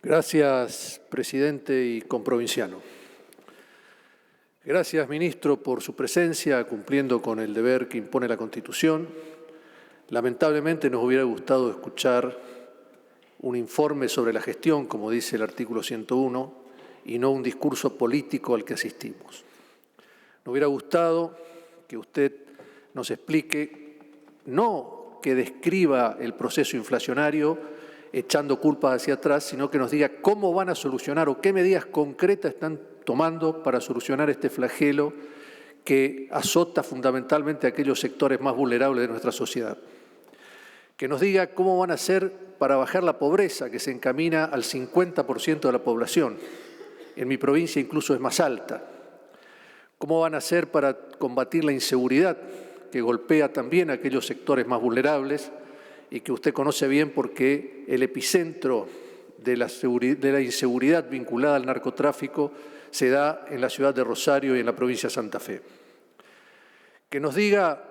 Gracias, presidente y comprovinciano. Gracias, ministro, por su presencia, cumpliendo con el deber que impone la Constitución. Lamentablemente nos hubiera gustado escuchar un informe sobre la gestión, como dice el artículo 101, y no un discurso político al que asistimos. Nos hubiera gustado que usted nos explique, no que describa el proceso inflacionario echando culpas hacia atrás, sino que nos diga cómo van a solucionar o qué medidas concretas están tomando para solucionar este flagelo que azota fundamentalmente a aquellos sectores más vulnerables de nuestra sociedad. Que nos diga cómo van a hacer para bajar la pobreza, que se encamina al 50% de la población. En mi provincia incluso es más alta. Cómo van a hacer para combatir la inseguridad, que golpea también a aquellos sectores más vulnerables y que usted conoce bien porque el epicentro de la inseguridad vinculada al narcotráfico se da en la ciudad de Rosario y en la provincia de Santa Fe. Que nos diga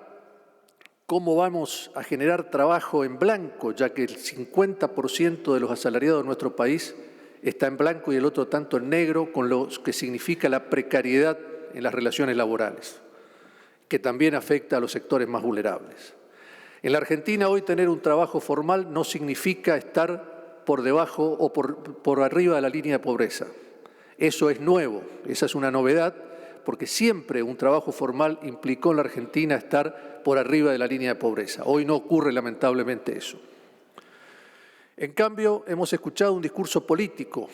cómo vamos a generar trabajo en blanco, ya que el 50% de los asalariados de nuestro país está en blanco y el otro tanto en negro, con lo que significa la precariedad en las relaciones laborales, que también afecta a los sectores más vulnerables. En la Argentina hoy tener un trabajo formal no significa estar por debajo o por arriba de la línea de pobreza. Eso es nuevo, esa es una novedad, porque siempre un trabajo formal implicó en la Argentina estar por arriba de la línea de pobreza. Hoy no ocurre lamentablemente eso. En cambio, hemos escuchado un discurso político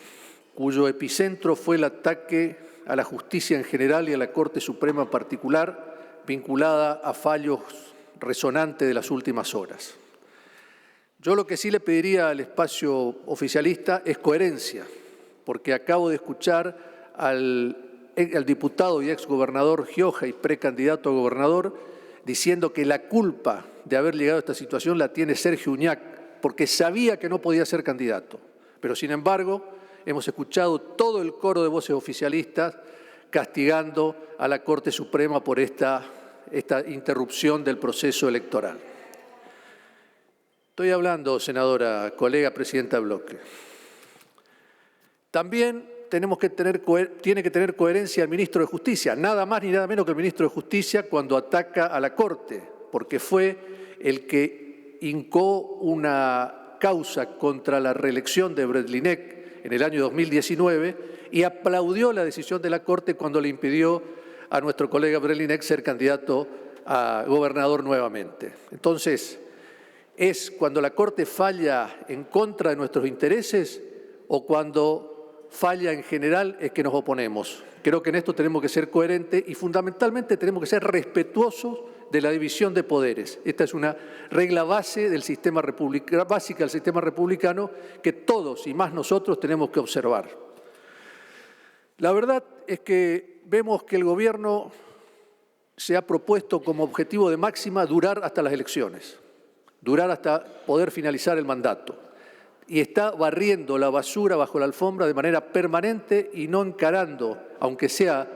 cuyo epicentro fue el ataque a la justicia en general y a la Corte Suprema en particular, vinculada a fallos resonantes de las últimas horas. Yo lo que sí le pediría al espacio oficialista es coherencia, porque acabo de escuchar al diputado y exgobernador Gioja y precandidato a gobernador diciendo que la culpa de haber llegado a esta situación la tiene Sergio Uñac, porque sabía que no podía ser candidato. Pero, sin embargo, hemos escuchado todo el coro de voces oficialistas castigando a la Corte Suprema por esta interrupción del proceso electoral. Estoy hablando, senadora, colega, presidenta de bloque. También tiene que tener coherencia el ministro de Justicia, nada más ni nada menos que el ministro de Justicia cuando ataca a la Corte, porque fue el que hincó una causa contra la reelección de Bredlinec en el año 2019 y aplaudió la decisión de la Corte cuando le impidió a nuestro colega Bredlinec ser candidato a gobernador nuevamente. Entonces, ¿es cuando la Corte falla en contra de nuestros intereses o cuando falla en general es que nos oponemos? Creo que en esto tenemos que ser coherentes y fundamentalmente tenemos que ser respetuosos de la división de poderes. Esta es una regla básica del sistema republicano que todos y más nosotros tenemos que observar. La verdad es que vemos que el gobierno se ha propuesto como objetivo de máxima durar hasta las elecciones, durar hasta poder finalizar el mandato. Y está barriendo la basura bajo la alfombra de manera permanente y no encarando, aunque sea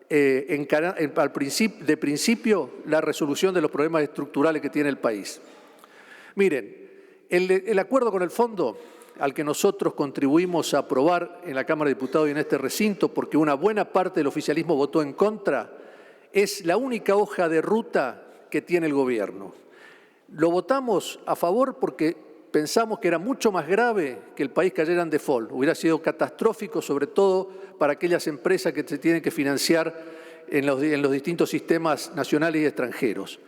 de principio, la resolución de los problemas estructurales que tiene el país. Miren, el acuerdo con el fondo al que nosotros contribuimos a aprobar en la Cámara de Diputados y en este recinto, porque una buena parte del oficialismo votó en contra, es la única hoja de ruta que tiene el gobierno. Lo votamos a favor porque pensamos que era mucho más grave que el país cayera en default. Hubiera sido catastrófico, sobre todo para aquellas empresas que se tienen que financiar en los distintos sistemas nacionales y extranjeros.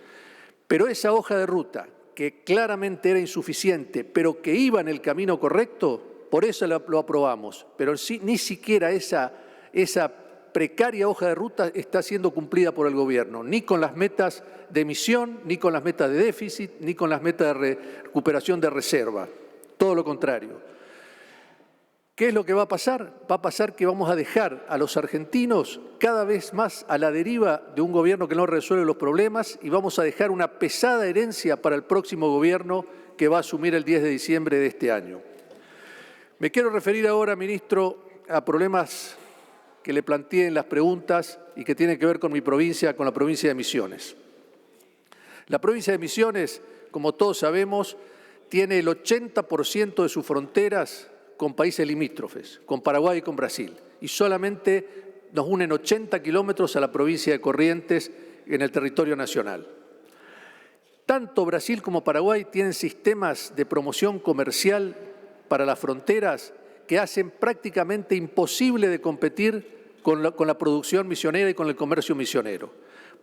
Pero esa hoja de ruta, que claramente era insuficiente, pero que iba en el camino correcto, por eso lo aprobamos. Pero ni siquiera esa precaria hoja de ruta está siendo cumplida por el gobierno, ni con las metas de emisión, ni con las metas de déficit, ni con las metas de recuperación de reserva. Todo lo contrario. ¿Qué es lo que va a pasar? Va a pasar que vamos a dejar a los argentinos cada vez más a la deriva de un gobierno que no resuelve los problemas y vamos a dejar una pesada herencia para el próximo gobierno que va a asumir el 10 de diciembre de este año. Me quiero referir ahora, ministro, a problemas que le planteé en las preguntas y que tienen que ver con mi provincia, con la provincia de Misiones. La provincia de Misiones, como todos sabemos, tiene el 80% de sus fronteras con países limítrofes, con Paraguay y con Brasil, y solamente nos unen 80 kilómetros a la provincia de Corrientes en el territorio nacional. Tanto Brasil como Paraguay tienen sistemas de promoción comercial para las fronteras que hacen prácticamente imposible de competir con la producción misionera y con el comercio misionero.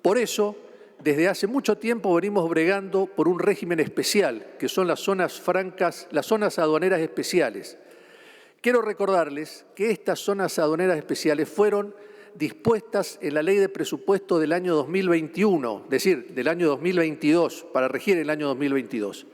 Por eso, desde hace mucho tiempo venimos bregando por un régimen especial, que son las zonas francas, las zonas aduaneras especiales. Quiero recordarles que estas zonas aduaneras especiales fueron dispuestas en la Ley de Presupuesto del año 2021, es decir, del año 2022, para regir el año 2022,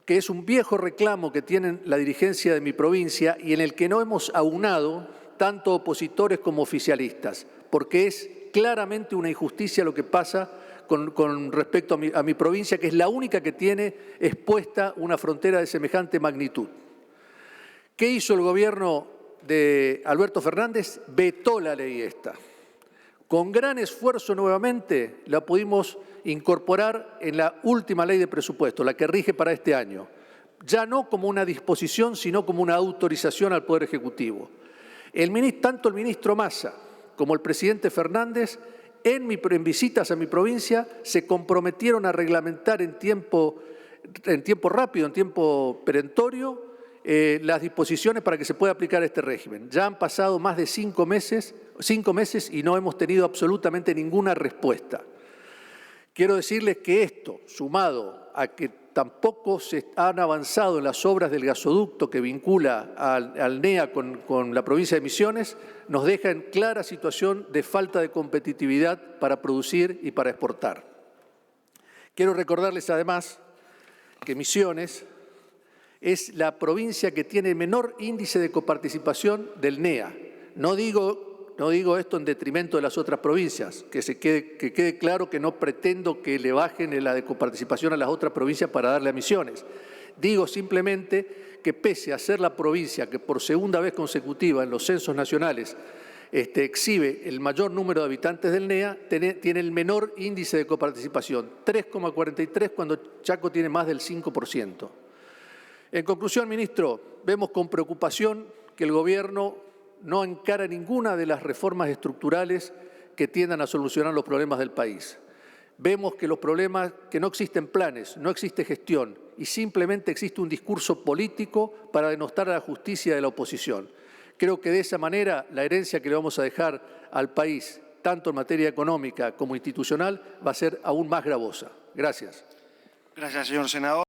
que es un viejo reclamo que tienen la dirigencia de mi provincia y en el que no hemos aunado tanto opositores como oficialistas, porque es claramente una injusticia lo que pasa con respecto a mi provincia, que es la única que tiene expuesta una frontera de semejante magnitud. ¿Qué hizo el gobierno de Alberto Fernández? Vetó la ley esta. Con gran esfuerzo nuevamente la pudimos incorporar en la última ley de presupuesto, la que rige para este año, ya no como una disposición, sino como una autorización al Poder Ejecutivo. Tanto el ministro Massa como el presidente Fernández, en visitas a mi provincia, se comprometieron a reglamentar en tiempo rápido, en tiempo perentorio, las disposiciones para que se pueda aplicar este régimen. Ya han pasado más de 5 meses y no hemos tenido absolutamente ninguna respuesta. Quiero decirles que esto, sumado a que tampoco se han avanzado en las obras del gasoducto que vincula al NEA con la provincia de Misiones, nos deja en clara situación de falta de competitividad para producir y para exportar. Quiero recordarles además que Misiones es la provincia que tiene el menor índice de coparticipación del NEA. No digo esto en detrimento de las otras provincias, que quede claro que no pretendo que le bajen la de coparticipación a las otras provincias para darle a Misiones. Digo simplemente que pese a ser la provincia que por segunda vez consecutiva en los censos nacionales exhibe el mayor número de habitantes del NEA, tiene el menor índice de coparticipación, 3,43 cuando Chaco tiene más del 5%. En conclusión, ministro, vemos con preocupación que el Gobierno no encara ninguna de las reformas estructurales que tiendan a solucionar los problemas del país. Vemos que no existen planes, no existe gestión y simplemente existe un discurso político para denostar a la justicia de la oposición. Creo que de esa manera la herencia que le vamos a dejar al país, tanto en materia económica como institucional, va a ser aún más gravosa. Gracias. Gracias, señor senador.